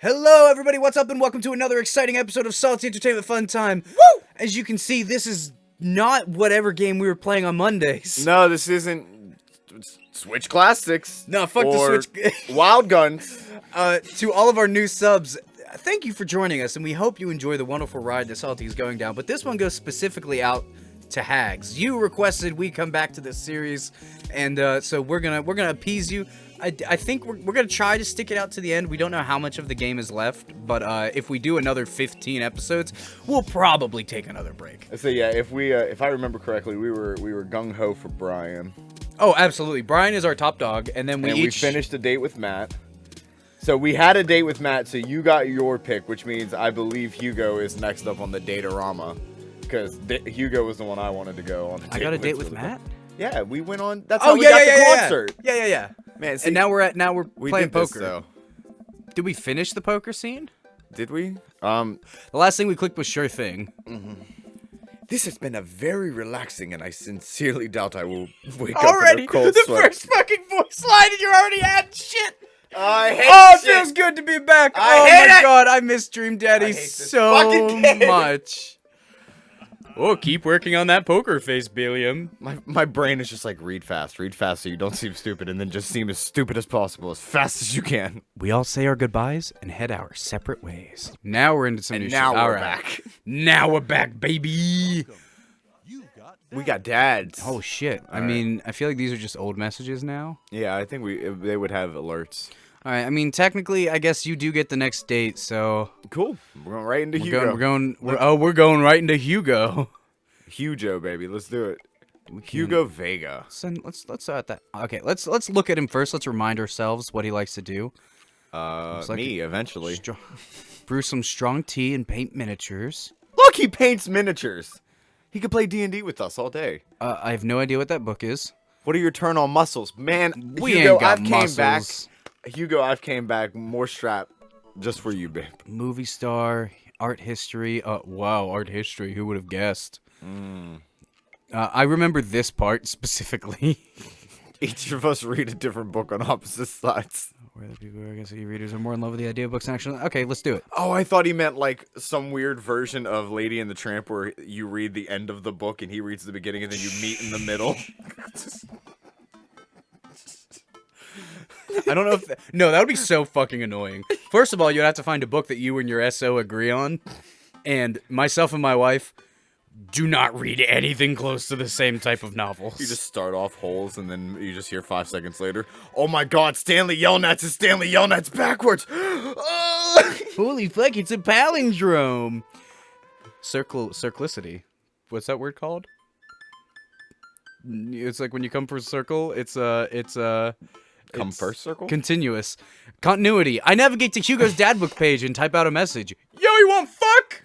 Hello, everybody. What's up, and welcome to another exciting episode of Salty Entertainment Fun Time. Woo! As you can see, this is not whatever game we were playing on Mondays. No, this isn't Switch Classics. No, fuck or the Switch. Wild Guns. To all of our new subs, thank you for joining us, and we hope you enjoy the wonderful ride that Salty is going down. But this one goes specifically out to Hags. You requested we come back to this series, and so we're gonna appease you. I think we're gonna try to stick it out to the end. We don't know how much of the game is left, but if we do another 15 episodes, we'll probably take another break. So yeah, if I remember correctly, we were gung ho for Brian. Oh, absolutely. Brian is our top dog, and then we finished a date with Matt. So we had a date with Matt, so you got your pick, which means I believe Hugo is next up on the Datorama, because Hugo was the one I wanted to go on. I got a date with Matt? Yeah, we went on. That's how we got the concert. Yeah. Man, see, and now we're playing poker. Though. Did we finish the poker scene? Did we? The last thing we clicked was sure thing. Mm-hmm. This has been a very relaxing, and I sincerely doubt I will wake already, up in a cold the sweat. First fucking voice line, and you're already adding shit. I hate it shit. Feels good to be back. Oh my god, I miss Dream Daddy so fucking much. Oh, keep working on that poker face, Billiam. My brain is just like, read fast so you don't seem stupid, and then just seem as stupid as possible, as fast as you can. We all say our goodbyes and head our separate ways. Now we're into some new shit. Now we're back. Now we're back, baby. We got dads. Oh, shit. I mean, I feel like these are just old messages now. Yeah, I think they would have alerts. All right, I mean, technically, I guess you do get the next date, so... Cool. We're going right into Hugo. We're going right into Hugo. Hugo, baby. Let's do it. Hugo Vega. Let's start that. Okay, let's look at him first. Let's remind ourselves what he likes to do. Eventually. Brew some strong tea and paint miniatures. Look, he paints miniatures. He could play D&D with us all day. I have no idea what that book is. What are your turn-on muscles? Man, we Hugo, ain't got I've muscles. came back. Hugo, I've came back more strapped just for you, babe. Movie star, art history. Wow, art history. Who would have guessed? I remember this part specifically. Each of us read a different book on opposite sides. Where the people, I guess, readers are more in love with the idea of books than actually. Okay, let's do it. Oh, I thought he meant like some weird version of Lady and the Tramp where you read the end of the book and he reads the beginning and then you meet in the middle. I don't know if... No, that would be so fucking annoying. First of all, you'd have to find a book that you and your SO agree on. And myself and my wife do not read anything close to the same type of novels. You just start off holes and then you just hear 5 seconds later, oh my god, Stanley Yelnats is Stanley Yelnats backwards! Holy fuck, it's a palindrome! Circlicity. What's that word called? It's like when you come for a circle, Come first circle? Continuous. Continuity. I navigate to Hugo's dad book page and type out a message. Yo, you want fuck?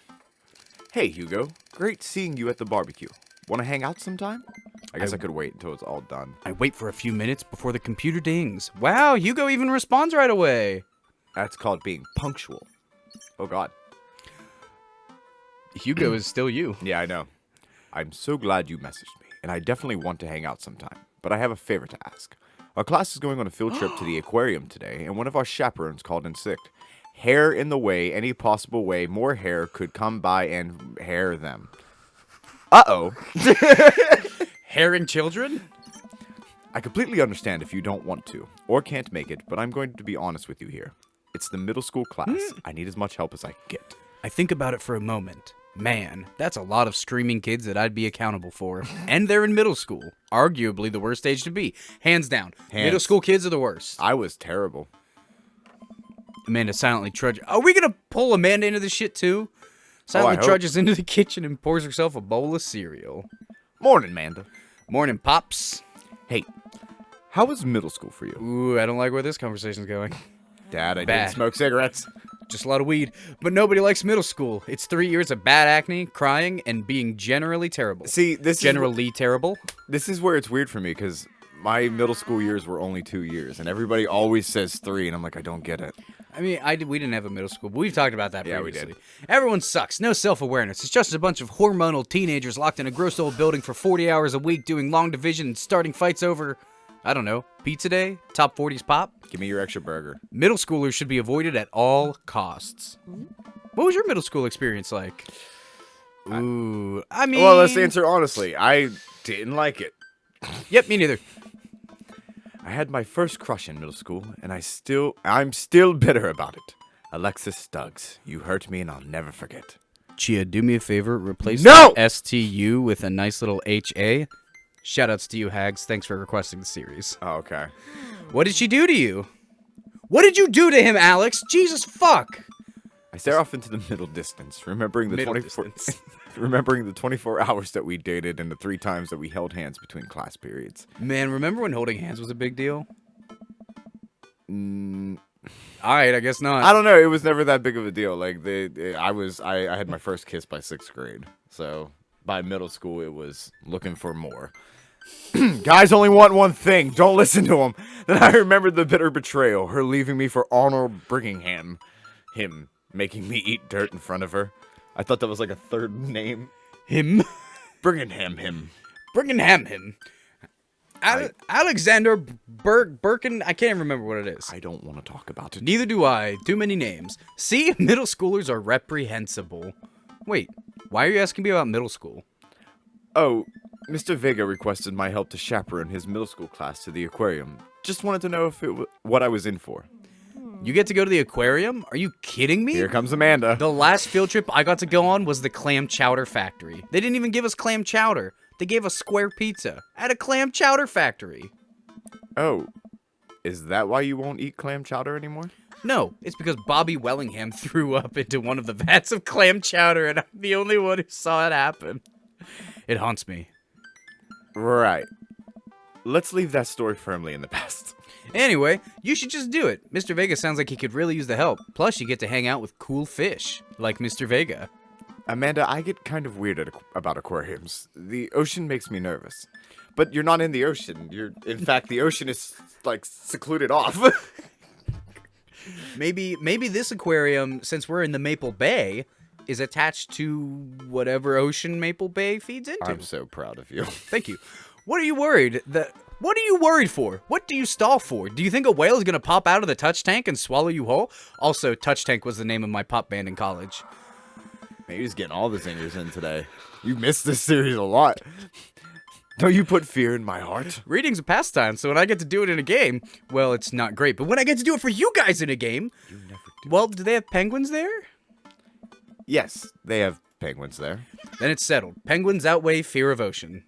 Hey, Hugo. Great seeing you at the barbecue. Want to hang out sometime? I guess I could wait until it's all done. I wait for a few minutes before the computer dings. Wow, Hugo even responds right away. That's called being punctual. Oh, God. Hugo is still you. Yeah, I know. I'm so glad you messaged me, and I definitely want to hang out sometime. But I have a favor to ask. Our class is going on a field trip to the aquarium today, and one of our chaperones called in sick. Hair in the way, any possible way more hair could come by and hair them. Uh-oh. Hairing children? I completely understand if you don't want to, or can't make it, but I'm going to be honest with you here. It's the middle school class. I need as much help as I can get. I think about it for a moment. Man, that's a lot of screaming kids that I'd be accountable for. And they're in middle school. Arguably the worst age to be. Hands down. Middle school kids are the worst. I was terrible. Amanda silently trudges. Are we gonna pull Amanda into this shit too? Silently trudges into the kitchen and pours herself a bowl of cereal. Morning, Amanda. Morning, Pops. Hey, how was middle school for you? Ooh, I don't like where this conversation's going. Dad, I didn't smoke cigarettes. Just a lot of weed. But nobody likes middle school. It's 3 years of bad acne, crying, and being generally terrible. See, this terrible? This is where it's weird for me, because my middle school years were only 2 years, and everybody always says 3, and I'm like, I don't get it. I mean, we didn't have a middle school, but we've talked about that previously. Yeah, we did. Everyone sucks. No self-awareness. It's just a bunch of hormonal teenagers locked in a gross old building for 40 hours a week doing long division and starting fights over I don't know, pizza day, top 40s pop. Give me your extra burger. Middle schoolers should be avoided at all costs. What was your middle school experience like? Ooh, I mean... Well, let's answer honestly. I didn't like it. Yep, me neither. I had my first crush in middle school, and I'm still bitter about it. Alexis Stuggs, you hurt me and I'll never forget. Chia, do me a favor, replace No! the STU with a nice little HA. Shoutouts to you, Hags. Thanks for requesting the series. Oh, okay. What did she do to you? What did you do to him, Alex? Jesus fuck! I stare off into the middle distance, remembering the Middle 24 distance. remembering the 24 hours that we dated and the 3 times that we held hands between class periods. Man, remember when holding hands was a big deal? Mm, Alright, I guess not. I don't know. It was never that big of a deal. Like I had my first kiss by 6th grade. So by middle school, it was looking for more. Guys only want one thing. Don't listen to them. Then I remembered the bitter betrayal. Her leaving me for Arnold Brigham. Him making me eat dirt in front of her. I thought that was like a third name. Him? Brigham him. Birkenham him. Alexander Birkin, I can't remember what it is. I don't want to talk about it. Neither do I. Too many names. See, middle schoolers are reprehensible. Wait, why are you asking me about middle school? Oh, Mr. Vega requested my help to chaperone his middle school class to the aquarium. Just wanted to know if what I was in for. You get to go to the aquarium? Are you kidding me? Here comes Amanda. The last field trip I got to go on was the clam chowder factory. They didn't even give us clam chowder. They gave us square pizza at a clam chowder factory. Oh, is that why you won't eat clam chowder anymore? No, it's because Bobby Wellingham threw up into one of the vats of clam chowder, and I'm the only one who saw it happen. It haunts me. Right. Let's leave that story firmly in the past. Anyway, you should just do it. Mr. Vega sounds like he could really use the help. Plus, you get to hang out with cool fish, like Mr. Vega. Amanda, I get kind of weird about aquariums. The ocean makes me nervous. But you're not in the ocean. In fact, the ocean is, like, secluded off. Maybe this aquarium, since we're in the Maple Bay, is attached to whatever ocean Maple Bay feeds into. I'm so proud of you. Thank you. What are you worried? What are you worried for? What do you stall for? Do you think a whale is going to pop out of the touch tank and swallow you whole? Also, Touch Tank was the name of my pop band in college. Man, you're just getting all the singers in today. You missed this series a lot. Don't you put fear in my heart? Reading's a pastime, so when I get to do it in a game, well, it's not great. But when I get to do it for you guys in a game, You never do. well, do they have penguins there? Yes, they have penguins there. Then it's settled. Penguins outweigh fear of ocean.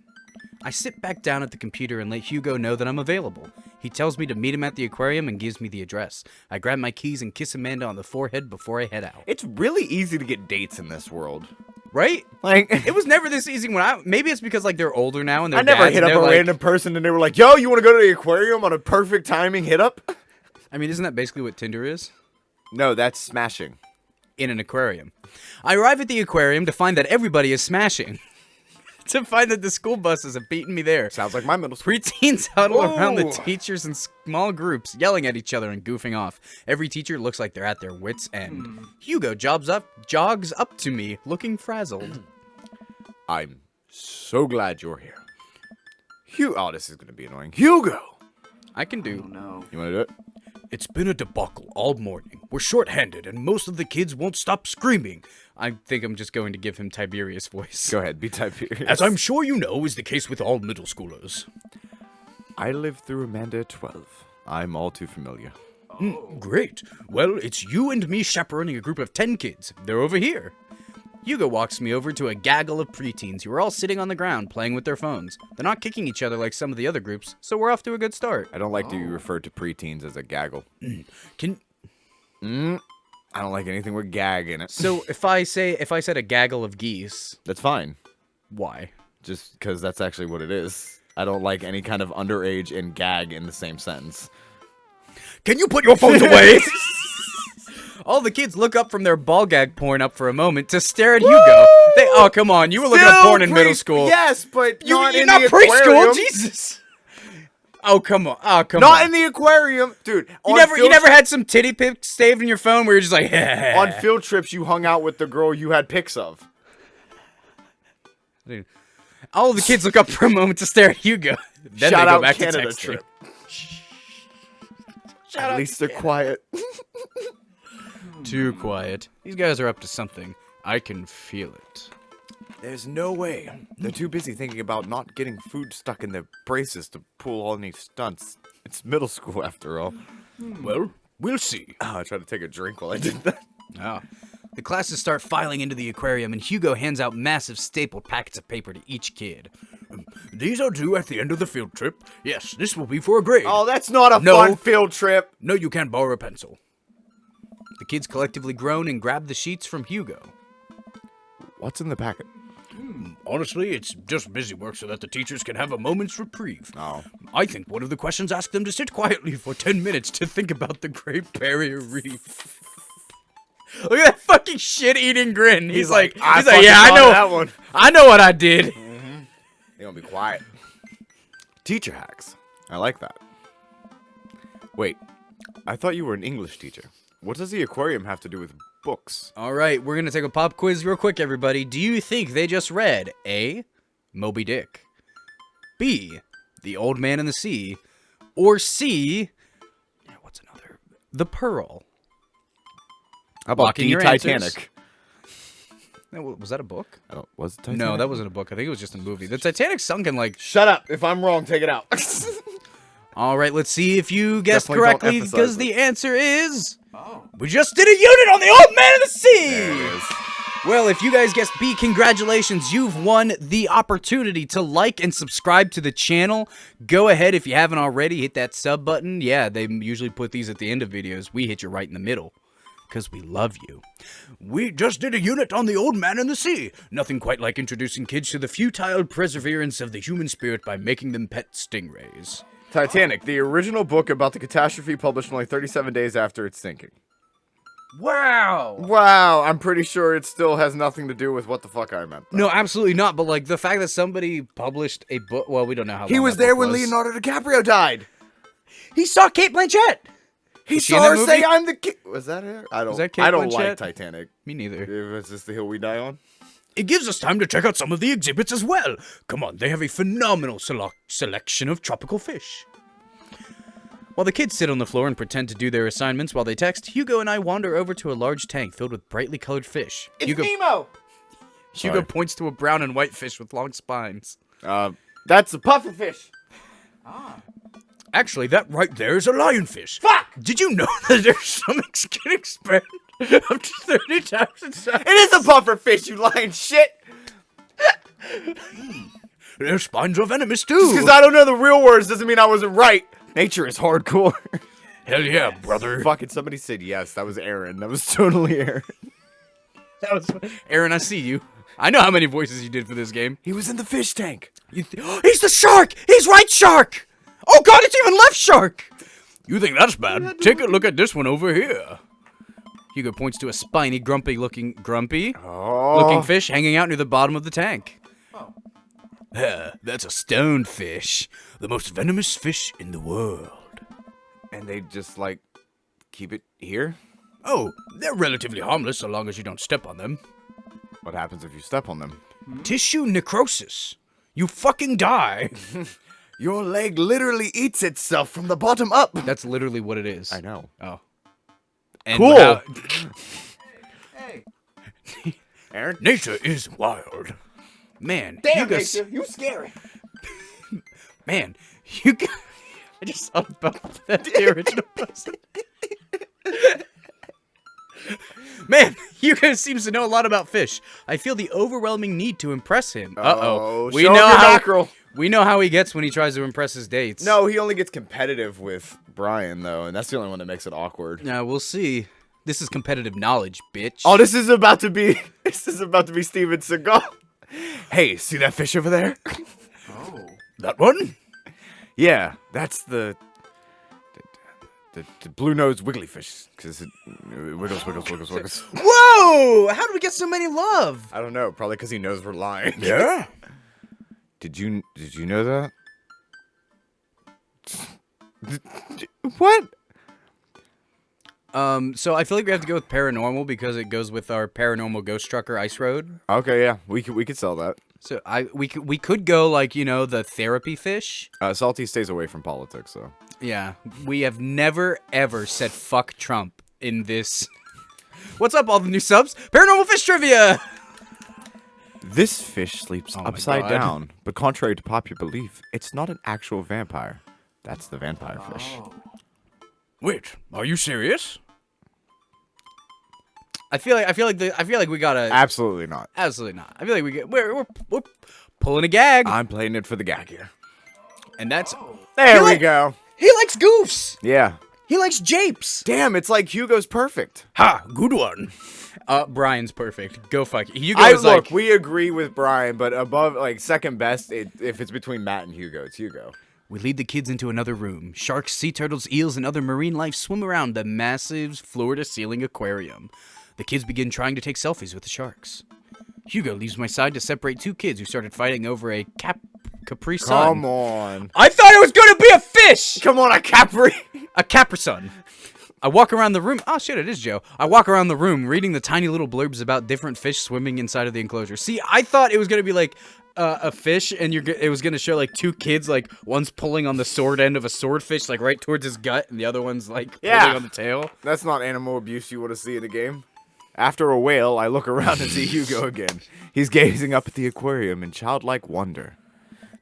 I sit back down at the computer and let Hugo know that I'm available. He tells me to meet him at the aquarium and gives me the address. I grab my keys and kiss Amanda on the forehead before I head out. It's really easy to get dates in this world. Right? Like, It was never this easy when maybe it's because like they're older now and they're I never dads hit and up a they're like, random person and they were like, yo, you want to go to the aquarium on a perfect timing hit up? I mean, isn't that basically what Tinder is? No, that's smashing. In an aquarium. I arrive at the aquarium to find that everybody is smashing. To find that the school buses have beaten me there. Sounds like my middle school. Preteens huddle around the Ooh. teachers in small groups, yelling at each other and goofing off. Every teacher looks like they're at their wits' end. Hugo jogs up to me, looking frazzled. I'm so glad you're here. Oh, this is going to be annoying. Hugo! I can do. No. You want to do it? It's been a debacle all morning. We're short-handed, and most of the kids won't stop screaming. I think I'm just going to give him Tiberius voice. Go ahead, be Tiberius. As I'm sure you know is the case with all middle schoolers. I lived through Amanda at 12. I'm all too familiar. Great. Well, it's you and me chaperoning a group of 10 kids. They're over here. Hugo walks me over to a gaggle of preteens who are all sitting on the ground playing with their phones. They're not kicking each other like some of the other groups, so we're off to a good start. I don't like to be referred to preteens as a gaggle. Can I don't like anything with gag in it. so if I said a gaggle of geese, That's fine. why? Just because that's actually what it is. I don't like any kind of underage and gag in the same sentence. Can you put your phones away? All the kids look up from their ball gag porn up for a moment to stare at Hugo. Oh, come on. You were looking at porn in middle school. Yes, but You're not in not the preschool. aquarium. Jesus. Oh, come on. Oh, come Not on. in the aquarium, dude. You never had some titty pics saved in your phone where you're just like, On field trips, you hung out with the girl you had pics of. Dude. All the kids look up for a moment to stare at Hugo. Then Shout they go out back Canada to texting. trip. At least they're quiet. Too quiet. These guys are up to something. I can feel it. There's no way. They're too busy thinking about not getting food stuck in their braces to pull all these stunts. It's middle school after all. Well, we'll see. Oh, I tried to take a drink while I did that. Oh. The classes start filing into the aquarium, and Hugo hands out massive stapled packets of paper to each kid. These are due at the end of the field trip. Yes, this will be for a grade. Oh, that's not a fun field trip. No, you can't borrow a pencil. The kids collectively groan and grab the sheets from Hugo. What's in the packet? Honestly, it's just busy work so that the teachers can have a moment's reprieve. Oh. I think one of the questions asked them to sit quietly for 10 minutes to think about the Great Barrier Reef. Look at that fucking shit-eating grin. He's like, yeah, I know that one. I know what I did. They gonna be quiet. Teacher hacks. I like that. Wait, I thought you were an English teacher. What does the aquarium have to do with books? All right, we're gonna take a pop quiz real quick, everybody. Do you think they just read A, Moby Dick, B, The Old Man and the Sea, or C, what's another? The Pearl? How about Locking the your Titanic? answers. Was that a book? Was it Titanic? No, that wasn't a book. I think it was just a movie. The Titanic sunk in like... Shut up. If I'm wrong, take it out. All right, let's see if you guessed Definitely don't correctly, emphasize because it. the answer is... We just did a unit on the Old Man of the Sea! There it is. Well, if you guys guessed B, congratulations. You've won the opportunity to like and subscribe to the channel. Go ahead, if you haven't already, hit that sub button. Yeah, they usually put these at the end of videos. We hit you right in the middle. Because we love you. We just did a unit on the Old Man and the Sea. Nothing quite like introducing kids to the futile perseverance of the human spirit by making them pet stingrays. Titanic, the original book about the catastrophe published only 37 days after its sinking. Wow! Wow, I'm pretty sure it still has nothing to do with what the fuck I meant. Though. No, absolutely not. But like the fact that somebody published a book, well, we don't know how long He was that there book when was. Leonardo DiCaprio died. He saw Kate Blanchett. He Was she in saw that her say, movie? "I'm the king." Was that her? I don't. Was that Kate I don't Blanchett? like Titanic. Me neither. Is this the hill we die on? It gives us time to check out some of the exhibits as well. Come on, they have a phenomenal selection of tropical fish. While the kids sit on the floor and pretend to do their assignments while they text, Hugo and I wander over to a large tank filled with brightly colored fish. It's Hugo Nemo. Hugo points to a brown and white fish with long spines. That's a pufferfish. Actually, that right there is a lionfish. Fuck! Did you know that their stomachs can expand up to 30 times in size? It is a pufferfish, you lying shit. Their spines are venomous too. Just because I don't know the real words doesn't mean I wasn't right. Nature is hardcore. Hell yeah, brother. Fucking somebody said yes. That was Aaron. That was totally Aaron. That was Aaron, I see you. I know how many voices you did for this game. He was in the fish tank. He's the shark! He's right shark! Oh god, it's even left shark! You think that's bad? Take a look at this one over here. Hugo points to a spiny, grumpy-looking fish hanging out near the bottom of the tank. Oh. That's a stonefish, the most venomous fish in the world. And they just, like, keep it here? Oh, they're relatively harmless so long as you don't step on them. What happens if you step on them? Tissue necrosis. You fucking die. Your leg literally eats itself from the bottom up. That's literally what it is. I know. Oh. And Cool. Hey. Aaron? Nature is wild. Man. Damn, Hugo's... nature, you scary. Man, Hugo... I just thought about that, the original person. Man, Hugo seems to know a lot about fish. I feel the overwhelming need to impress him. Uh-oh. We know how we know how he gets when he tries to impress his dates. No, he only gets competitive with Brian, though, and that's the only one that makes it awkward. Now, we'll see. This is competitive knowledge, bitch. Oh, this is about to be Steven Seagal. Hey, see that fish over there? Oh. That one? Yeah, that's the blue-nosed wiggly fish, because it wiggles. Whoa! How did we get so many love? I don't know, probably because he knows we're lying. Yeah. Did you know that? What? So I feel like we have to go with paranormal because it goes with our paranormal ghost trucker ice road. Okay, yeah, we could sell that. So we could go like, you know, the therapy fish. Salty stays away from politics, so. Yeah, we have never ever said fuck Trump in this. What's up, all the new subs? Paranormal Fish Trivia! This fish sleeps Oh my upside God. down, but contrary to popular belief, it's not an actual vampire. That's the vampire fish. Wait, are you serious? I feel like we gotta. Absolutely not. Absolutely not. I feel like we're pulling a gag, I'm playing it for the gag here. and that's There we go. he likes goofs. Yeah. He likes japes. Damn, it's like Hugo's perfect. Ha, good one. Brian's perfect. Go fuck. Hugo I is look, like, we agree with Brian, but above, like, second best, if it's between Matt and Hugo, it's Hugo. we lead the kids into another room. Sharks, sea turtles, eels, and other marine life swim around the massive floor-to-ceiling aquarium. The kids begin trying to take selfies with the sharks. Hugo leaves my side to separate two kids who started fighting over a Capri Sun. Come on. I thought it was gonna be a fish! Come on, a Capri. A Capri Sun. I walk around the room. Oh shit, it is Joe. I walk around the room reading the tiny little blurbs about different fish swimming inside of the enclosure. See, I thought it was gonna be like a fish, and it was gonna show like two kids, like one's pulling on the sword end of a swordfish, like right towards his gut, and the other one's like pulling on the tail. That's not animal abuse you want to see in a game. After a whale, I look around and see Hugo again. He's gazing up at the aquarium in childlike wonder.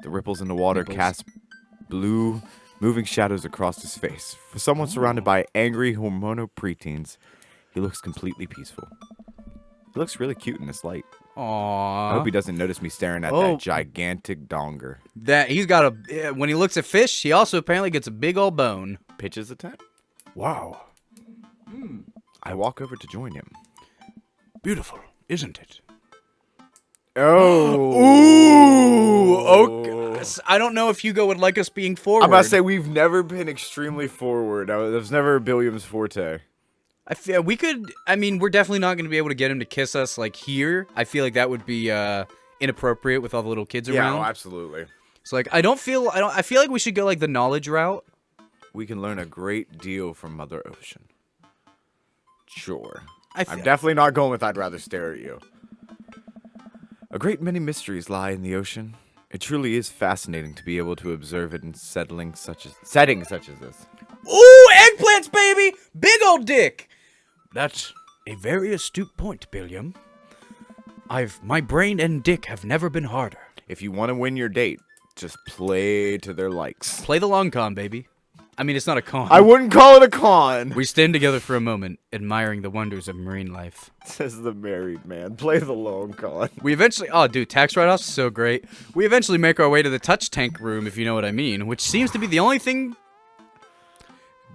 The ripples in the water cast blue, moving shadows across his face. For someone surrounded by angry hormonal preteens, he looks completely peaceful. He looks really cute in this light. I hope Aww. he doesn't notice me staring at Oh. that gigantic donger. That he's got a. When he looks at fish, he also apparently gets a big old bone. Pitches a tent. Wow. I walk over to join him. Beautiful, isn't it? Oh. Ooh. Okay. I don't know if Hugo would like us being forward. I'm about to say we've never been extremely forward. That was never Billiam's forte. I feel we could. I mean, we're definitely not going to be able to get him to kiss us like here. I feel like that would be inappropriate with all the little kids Yeah, around. oh, absolutely. So like, I feel like we should go like the knowledge route. We can learn a great deal from Mother Ocean. Sure. I'm I'm definitely not going with I'd rather stare at you. A great many mysteries lie in the ocean. It truly is fascinating to be able to observe it in settings such as this. Ooh, eggplants, baby! Big old dick! That's a very astute point, Billiam. My brain and dick have never been harder. If you want to win your date, just play to their likes. Play the long con, baby. I mean, it's not a con. I wouldn't call it a con, We stand together for a moment, admiring the wonders of marine life. says the married man. Play the long con. We eventually, oh dude, tax write-offs, so great. We eventually make our way to the touch tank room, if you know what I mean, which seems to be the only thing,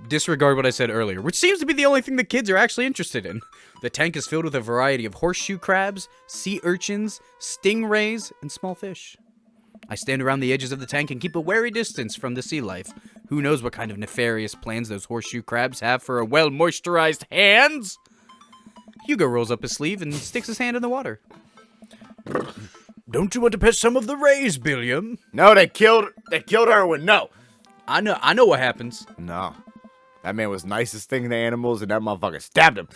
disregard what I said earlier, which seems to be the only thing the kids are actually interested in. The tank is filled with a variety of horseshoe crabs, sea urchins, stingrays, and small fish. I stand around the edges of the tank and keep a wary distance from the sea life. Who knows what kind of nefarious plans those horseshoe crabs have for a well-moisturized hands? Hugo rolls up his sleeve and sticks his hand in the water. Don't you want to pet some of the rays, Billiam? No, they killed Erwin. No. I know what happens. No. That man was nicest thing to animals, and that motherfucker stabbed him.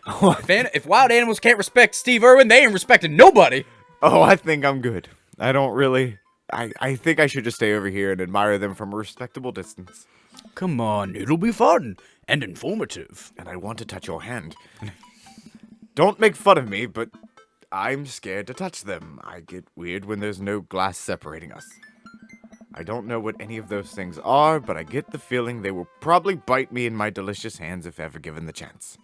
If wild animals can't respect Steve Irwin, they ain't respecting nobody. Oh, I think I'm good. I don't really... I think I should just stay over here and admire them from a respectable distance. Come on, it'll be fun and informative. And I want to touch your hand. Don't make fun of me, but I'm scared to touch them. I get weird when there's no glass separating us. I don't know what any of those things are, but I get the feeling they will probably bite me in my delicious hands if ever given the chance.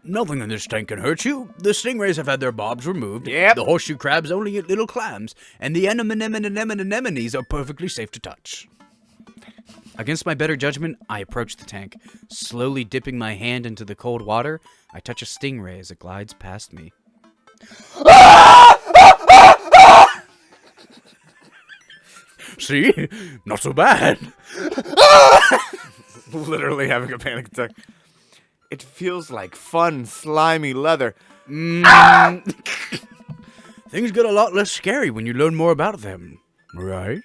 Nothing in this tank can hurt you. The stingrays have had their bobs removed. Yep. The horseshoe crabs only eat little clams. And the anemones are perfectly safe to touch. Against my better judgment, I approach the tank. Slowly dipping my hand into the cold water, I touch a stingray as it glides past me. See? Not so bad. Literally having a panic attack. It feels like fun, slimy leather. Things get a lot less scary when you learn more about them, right?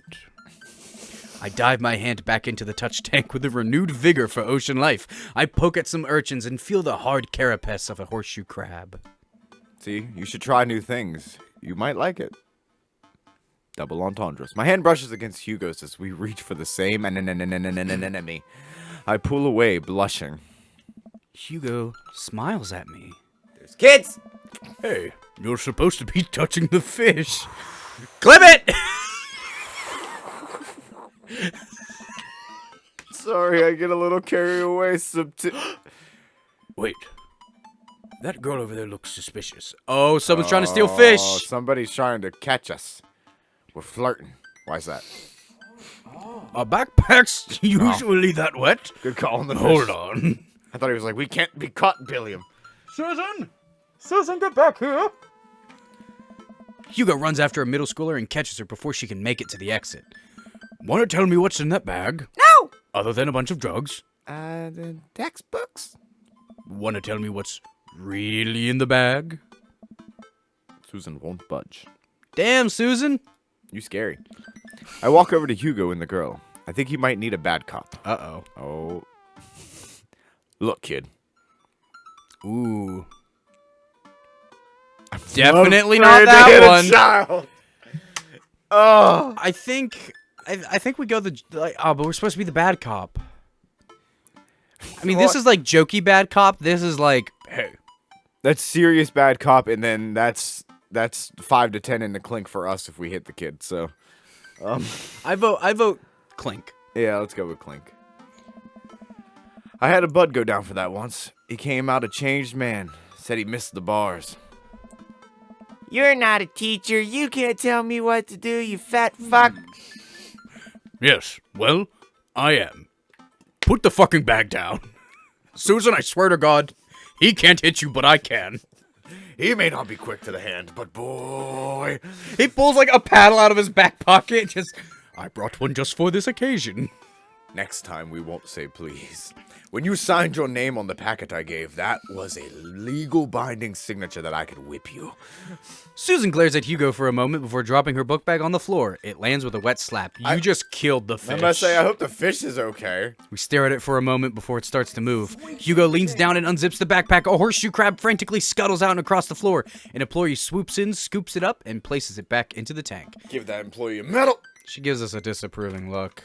I dive my hand back into the touch tank with a renewed vigor for ocean life. I poke at some urchins and feel the hard carapace of a horseshoe crab. See, you should try new things. You might like it. Double entendres. My hand brushes against Hugo's as we reach for the same enemy. I pull away, blushing. Hugo smiles at me. There's kids! Hey, you're supposed to be touching the fish. Clip it! Sorry, I get a little carried away. Wait. That girl over there looks suspicious. Oh, someone's trying to steal fish. Somebody's trying to catch us. We're flirting. Why's that? Our backpack's usually that wet. Good call on the fish. Hold on. I thought he was like, we can't be caught, Billiam. Susan! Susan, get back here! Hugo runs after a middle schooler and catches her before she can make it to the exit. Want to tell me what's in that bag? No! Other than a bunch of drugs? The textbooks? Want to tell me what's really in the bag? Susan won't budge. Damn, Susan! You scary. I walk over to Hugo and the girl. I think he might need a bad cop. Uh-oh. Oh. Look, kid. Ooh. Definitely not that one. Child. Oh. I think we go but we're supposed to be the bad cop. I mean, this is like jokey bad cop. This is like, hey. That's serious bad cop, and then that's 5 to 10 in the clink for us if we hit the kid. So, I vote clink. Yeah, let's go with clink. I had a bud go down for that once. He came out a changed man. Said he missed the bars. You're not a teacher. You can't tell me what to do, you fat fuck. Yes, well, I am. Put the fucking bag down. Susan, I swear to God, he can't hit you, but I can. He may not be quick to the hand, but boy. He pulls like a paddle out of his back pocket. I brought one just for this occasion. Next time we won't say please. When you signed your name on the packet I gave, that was a legal binding signature that I could whip you. Susan glares at Hugo for a moment before dropping her book bag on the floor. It lands with a wet slap. You just killed the fish. I must say, I hope the fish is okay. We stare at it for a moment before it starts to move. Hugo leans down and unzips the backpack. A horseshoe crab frantically scuttles out and across the floor. An employee swoops in, scoops it up, and places it back into the tank. Give that employee a medal. She gives us a disapproving look.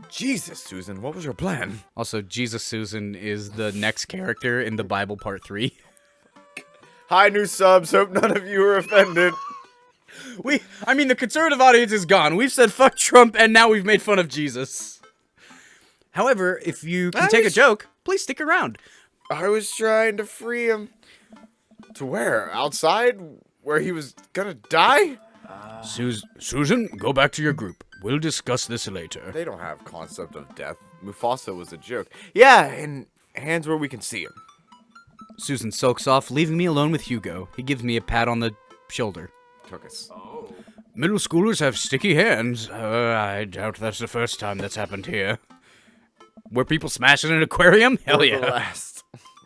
Jesus, Susan, what was your plan? Also, Jesus Susan is the next character in the Bible Part 3. Hi, new subs. Hope none of you are offended. I mean, the conservative audience is gone. We've said fuck Trump, and now we've made fun of Jesus. However, if you can take a joke, please stick around. I was trying to free him. To where? Outside? Where he was gonna die? Susan, go back to your group. We'll discuss this later. They don't have concept of death. Mufasa was a joke. Yeah, and hands where we can see him. Susan sulks off, leaving me alone with Hugo. He gives me a pat on the shoulder. Took us. Oh. Middle schoolers have sticky hands. I doubt that's the first time that's happened here. Were people smashing an aquarium? Hell yeah.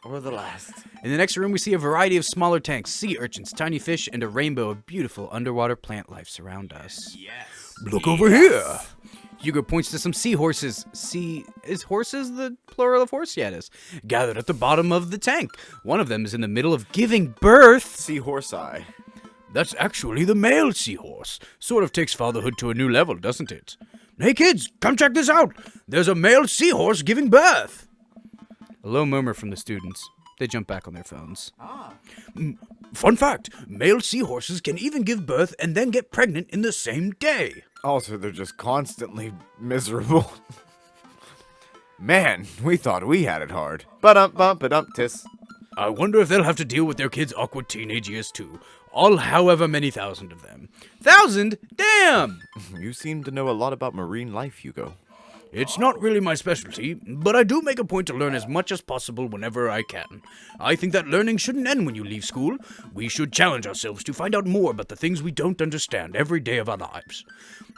Or the last. In the next room, we see a variety of smaller tanks, sea urchins, tiny fish, and a rainbow of beautiful underwater plant life surround us. Yes. Look over here. Hugo points to some seahorses. Is horses the plural of horse? Yeah, it is. Gathered at the bottom of the tank. One of them is in the middle of giving birth. Seahorse eye. That's actually the male seahorse. Sort of takes fatherhood to a new level, doesn't it? Hey kids, come check this out. There's a male seahorse giving birth. A low murmur from the students. They jump back on their phones. Fun fact, male seahorses can even give birth and then get pregnant in the same day. Also, they're just constantly miserable. Man, we thought we had it hard. Ba-dum-bum-ba-dum-tis. I wonder if they'll have to deal with their kids' awkward teenage years too. All however many thousand of them. 1,000? Damn! You seem to know a lot about marine life, Hugo. It's not really my specialty, but I do make a point to learn as much as possible whenever I can. I think that learning shouldn't end when you leave school. We should challenge ourselves to find out more about the things we don't understand every day of our lives.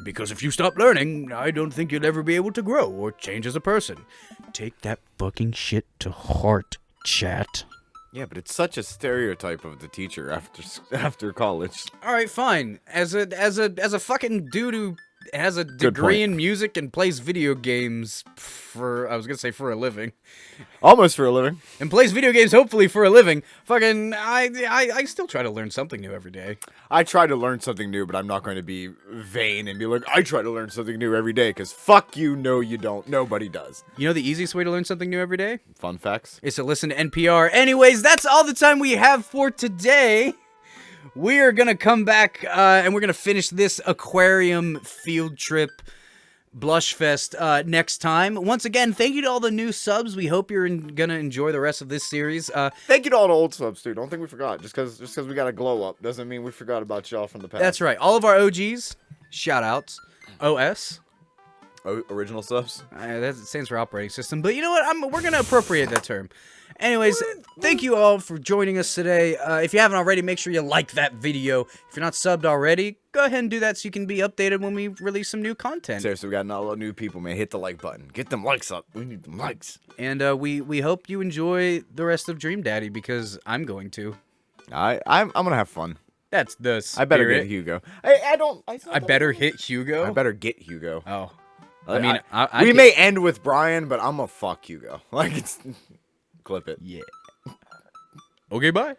Because if you stop learning, I don't think you'll ever be able to grow or change as a person. Take that fucking shit to heart, chat. Yeah, but it's such a stereotype of the teacher after college. All right, fine. As a fucking dude who has a point. degree in music and plays video games for, I was gonna say for a living. Almost for a living. And plays video games hopefully for a living. Fucking, I still try to learn something new every day. I try to learn something new, but I'm not going to be vain and be like, I try to learn something new every day, because fuck you, no you don't. Nobody does. You know the easiest way to learn something new every day? Fun facts? Is to listen to NPR. Anyways, that's all the time we have for today. We are going to come back and we're going to finish this aquarium field trip Blushfest next time. Once again, thank you to all the new subs. We hope you're going to enjoy the rest of this series. Thank you to all the old subs, too. Don't think we forgot. Just because we got a glow up doesn't mean we forgot about y'all from the past. That's right. All of our OGs, shout outs. OS. Original subs? That stands for operating system. But you know what? We're going to appropriate that term. Anyways, thank you all for joining us today. If you haven't already, make sure you like that video. If you're not subbed already, go ahead and do that so you can be updated when we release some new content. Seriously, we got a lot of new people, man. Hit the like button. Get them likes up. We need them likes. And we hope you enjoy the rest of Dream Daddy, because I'm going to. I'm gonna have fun. That's the spirit. I better get Hugo. I better hit Hugo? I better get Hugo. Oh. I mean, we may end with Brian, but I'm gonna fuck Hugo. Like, it's... Clip it. Yeah. Okay, bye.